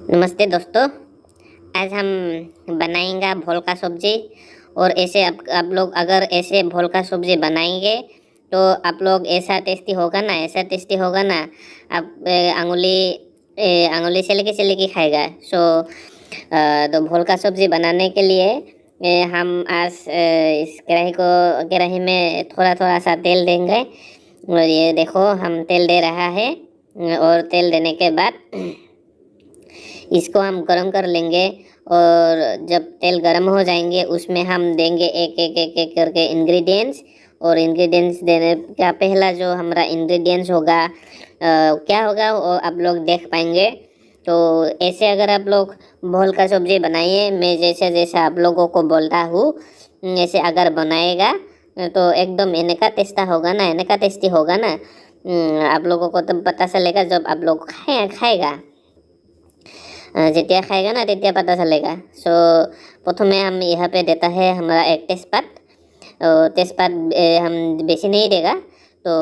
नमस्ते दोस्तों। आज हम बनाएंगे भोल का सब्जी। और ऐसे आप लोग अगर ऐसे भोल का सब्जी बनाएंगे तो आप लोग ऐसा टेस्टी होगा ना, ऐसा टेस्टी होगा ना। आप अंगुली से लेके खाएगा। तो भोल का सब्जी बनाने के लिए हम आज इस कढ़ाई में थोड़ा थोड़ा सा तेल देंगे। और ये देखो हम तेल दे रहा है। और तेल देने के बाद इसको हम गरम कर लेंगे। और जब तेल गरम हो जाएंगे उसमें हम देंगे एक करके इंग्रेडिएंट्स। और इंग्रेडिएंट्स देने का पहला जो हमारा इंग्रेडिएंट्स होगा क्या होगा वो आप लोग देख पाएंगे। तो ऐसे अगर आप लोग भोल का सब्जी बनाइए, मैं जैसे जैसे आप लोगों को बोलता हूँ ऐसे अगर बनाएगा तो एकदम इनका टेस्टा होगा ना, इनका टेस्टी होगा ना। आप लोगों को तब पता चलेगा जब आप लोग खाएगा। जेतिया खाएगा ना तेतिया पता चलेगा। प्रथमे हम यहाँ पे देता है हमारा एक तेजपात। तेजपात हम बेसी नहीं देगा, तो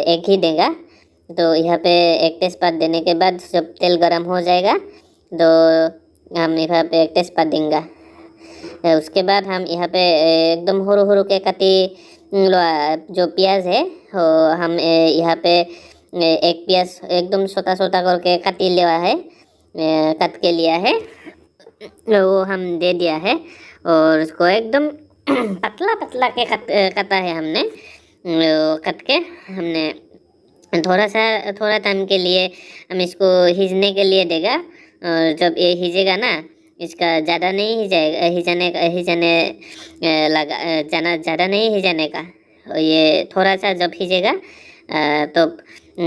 एक ही देगा। तो यहाँ पे एक तेजपात देने के बाद जब तेल गरम हो जाएगा तो हम यहाँ पे एक तेजपात देंगे। उसके बाद हम यहाँ पे एकदम हुरु हुरु के काटी जो प्याज है वो हम यहाँ पे एक प्याज एकदम छोटा छोटा करके काटी लिया है, कट के लिया है, वो हम दे दिया है। और उसको एकदम पतला पतला के कटा है हमने। कट के हमने थोड़ा टाइम के लिए हम इसको हिजने के लिए देगा। और जब ये हिजेगा ना, इसका ज़्यादा नहीं हिजाएगा, हिजाने लगा जाना, ज़्यादा नहीं हिजाने का। और ये थोड़ा सा जब हिजेगा तो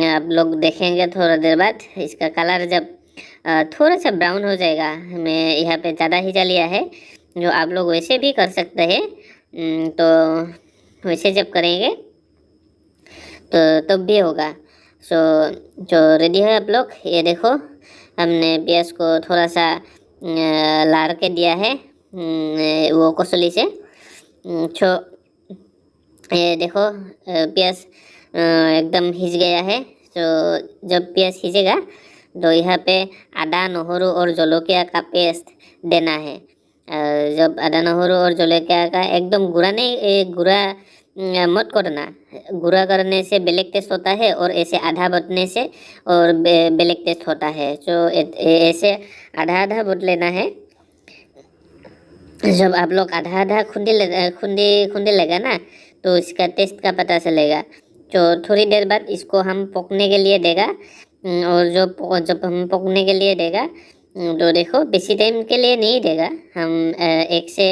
आप लोग देखेंगे थोड़ा देर बाद इसका कलर जब थोड़ा सा ब्राउन हो जाएगा। मैं यहाँ पे ज़्यादा हिजा लिया है, जो आप लोग वैसे भी कर सकते हैं। तो वैसे जब करेंगे तो तब भी होगा। जो रेडी है आप लोग, ये देखो हमने प्याज को थोड़ा सा लार के दिया है वो कसली से। ये देखो प्याज एकदम हिज गया है। तो जब प्याज हिजेगा तो यहाँ पे आदा नहरु और जलकिया का पेस्ट देना है। जब आदा नहरु और जलकिया का एकदम गुरा नहीं, गुरा मत करना। गुरा करने से बेलेग टेस्ट होता है और ऐसे आधा बटने से और बेलेग टेस्ट होता है। तो ऐसे आधा आधा बट लेना है। जब आप लोग आधा आधा खुंडी लेगा ना तो इसका टेस्ट का पता चलेगा। तो थोड़ी देर बाद इसको हम पकने के लिए देगा। और जब हम पकने के लिए देगा तो देखो बेसी टाइम के लिए नहीं देगा, हम 1 से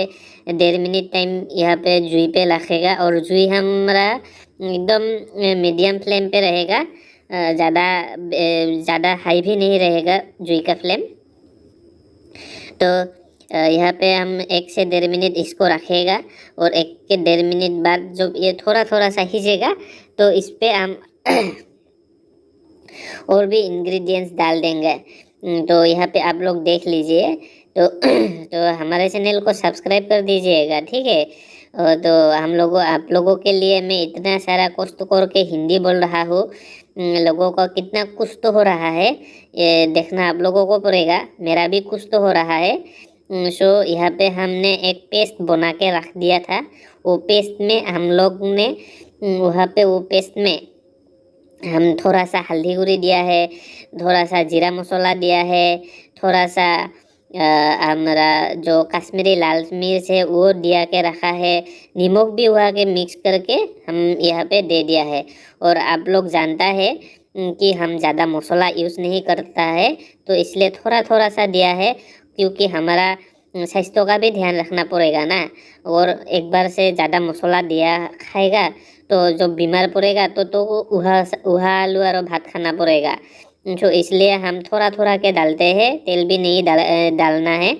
1.5 मिनट टाइम यहाँ पे जुई पे रखेगा। और जुई हमारा एकदम मीडियम फ्लेम पे रहेगा, ज़्यादा हाई भी नहीं रहेगा जुई का फ्लेम। तो यहाँ पे हम 1 से 1.5 मिनट इसको रखेगा। और 1 के 1.5 मिनट बाद जब ये थोड़ा थोड़ा सा हिजेगा तो इस पे हम और भी इंग्रेडिएंट्स डाल देंगे। तो यहाँ पे आप लोग देख लीजिए। तो हमारे चैनल को सब्सक्राइब कर दीजिएगा, ठीक है। तो आप लोगों के लिए मैं इतना सारा कष्ट करके हिंदी बोल रहा हूँ। लोगों का कितना कुछ तो हो रहा है ये देखना आप लोगों को पड़ेगा, मेरा भी कुछ तो हो रहा है। यहाँ पे हमने एक पेस्ट बना के रख दिया था। वो पेस्ट में हम लोग ने वहाँ पे वो पेस्ट में हम थोड़ा सा हल्दी गुड़ी दिया है, थोड़ा सा जीरा मसाला दिया है, थोड़ा सा हमारा जो कश्मीरी लाल मिर्च है वो दिया के रखा है, नमक भी हुआ के मिक्स करके हम यहाँ पे दे दिया है। और आप लोग जानता है कि हम ज़्यादा मसाला यूज़ नहीं करता है, तो इसलिए थोड़ा थोड़ा सा दिया है, क्योंकि हमारा स्वास्थ्य का भी ध्यान रखना पड़ेगा ना। और एक बार से ज़्यादा मसाला दिया खाएगा तो जो बीमार पड़ेगा तो उहा आलू और भात खाना पड़ेगा। तो इसलिए हम थोड़ा थोड़ा के डालते हैं, तेल भी नहीं डालना है।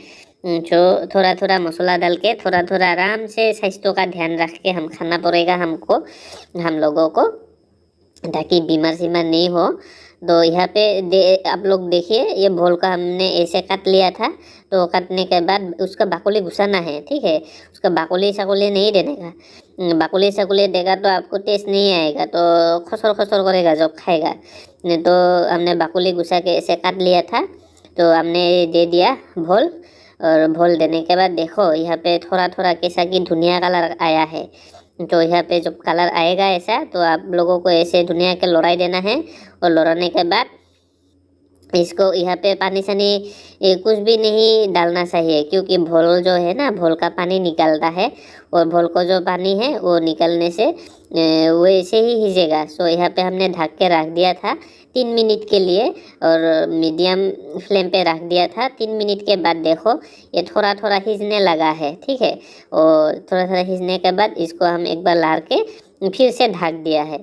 जो थोड़ा थोड़ा मसाला डाल के थोड़ा थोड़ा आराम से स्वास्थ्य का ध्यान रख के हम खाना पड़ेगा हमको, हम लोगों को, ताकि बीमार सीमार नहीं हो। तो यहाँ पे आप लोग देखिए ये भोल का हमने ऐसे काट लिया था। तो काटने के बाद उसका बाकुली घुसाना है, ठीक है। उसका बाकुली साकुली नहीं देने का। बाकुली साकुली देगा तो आपको टेस्ट नहीं आएगा, तो खसर खसर करेगा जब खाएगा। तो हमने बाकुली घुसा के ऐसे काट लिया था। तो हमने दे दिया भोल, और भोल देने के बाद देखो यहाँ पे थोड़ा थोड़ा कैसा कि धुनिया कलर आया है। तो यहाँ पे जब कलर आएगा ऐसा, तो आप लोगों को ऐसे धुनिया के लौराई देना है। और लौराने के बाद इसको यहाँ पे पानी सानी कुछ भी नहीं डालना चाहिए, क्योंकि भोल जो है ना, भोल का पानी निकलता है, और भोल को जो पानी है वो निकलने से वो ऐसे ही हिजेगा। सो यहाँ पे हमने ढक के रख दिया था 3 मिनट के लिए, और मीडियम फ्लेम पे रख दिया था। 3 मिनट के बाद देखो ये थोड़ा थोड़ा हिजने लगा है, ठीक है। और थोड़ा थोड़ा हिजने के बाद इसको हम एक बार लार के फिर से ढक दिया है,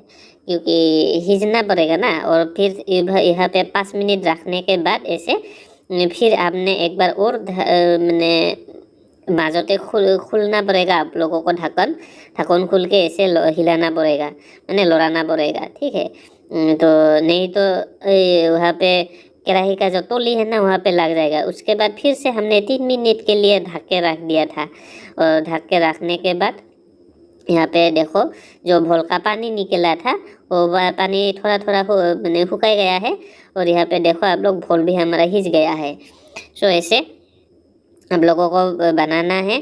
क्योंकि हिजना पड़ेगा ना। और फिर यहाँ पे 5 मिनट रखने के बाद ऐसे फिर आपने एक बार और मैंने माजोते खुलना पड़ेगा आप लोगों को, ढक्कन खुल के ऐसे हिलाना पड़ेगा, मैंने लौराना पड़ेगा, ठीक है। तो नहीं तो वहाँ पे कढ़ाई का जो तोली है ना वहाँ पे लग जाएगा। उसके बाद फिर से हमने 3 मिनट के लिए ढक के रख दिया था। और ढक के रखने के बाद यहाँ पे देखो जो भोल का पानी निकला था वो पानी थोड़ा थोड़ा मैंने सुखाई गया है। और यहाँ पे देखो आप लोग भोल भी हमारा हिज गया है। सो ऐसे आप लोगों को बनाना है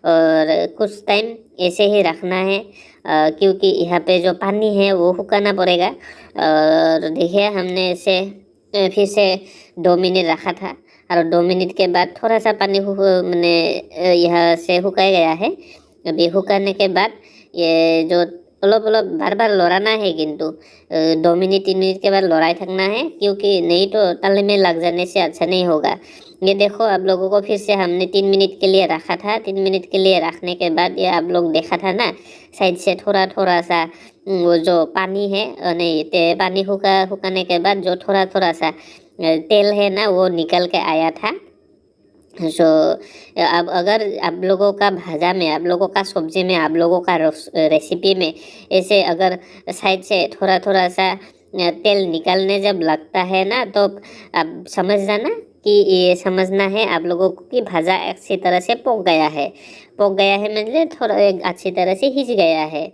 और कुछ टाइम ऐसे ही रखना है, क्योंकि यहाँ पे जो पानी है वो सुखाना पड़ेगा। और देखिए हमने इसे फिर से 2 मिनट रखा था, और 2 मिनट के बाद थोड़ा सा पानी मैंने यहाँ से सुखाया गया है। अभी सुखाने के बाद ये जो अलग बार बार लौराना है, किंतु 2 मिनट 3 मिनट के बाद लौराई थकना है, क्योंकि नहीं तो तले में लग जाने से अच्छा नहीं होगा। ये देखो आप लोगों को फिर से हमने 3 मिनट के लिए रखा था। 3 मिनट के लिए रखने के बाद ये आप लोग देखा था ना, साइड से थोड़ा थोड़ा सा वो जो पानी है, नहीं पानी सुखाने के बाद जो थोड़ा थोड़ा सा तेल है ना वो निकल के आया था। सो अब अगर आप लोगों का भाजा में, आप लोगों का सब्जी में, आप लोगों का रेसिपी में ऐसे अगर साइड से थोड़ा थोड़ा सा तेल निकलने जब लगता है ना, तो आप समझ जाना कि ये समझना है आप लोगों को कि भाजा अच्छी तरह से पक गया है। पक गया है मतलब थोड़ा अच्छी तरह से हिज गया है,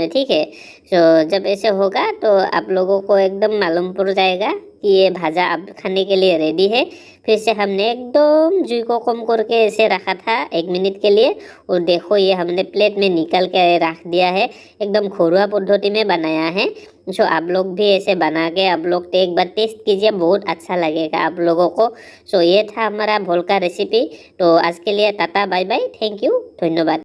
ठीक है। तो जब ऐसे होगा तो आप लोगों को एकदम मालूम पड़ जाएगा कि ये भाजा अब खाने के लिए रेडी है। फिर से हमने एकदम जुई को कम करके ऐसे रखा था 1 मिनट के लिए, और देखो ये हमने प्लेट में निकल के रख दिया है। एकदम घरुआ पद्धति में बनाया है। सो आप लोग भी ऐसे बना के आप लोग एक बार टेस्ट कीजिए, बहुत अच्छा लगेगा आप लोगों को। सो ये था हमारा भोल का रेसिपी। तो आज के लिए tata bye bye, thank you, धन्यवाद।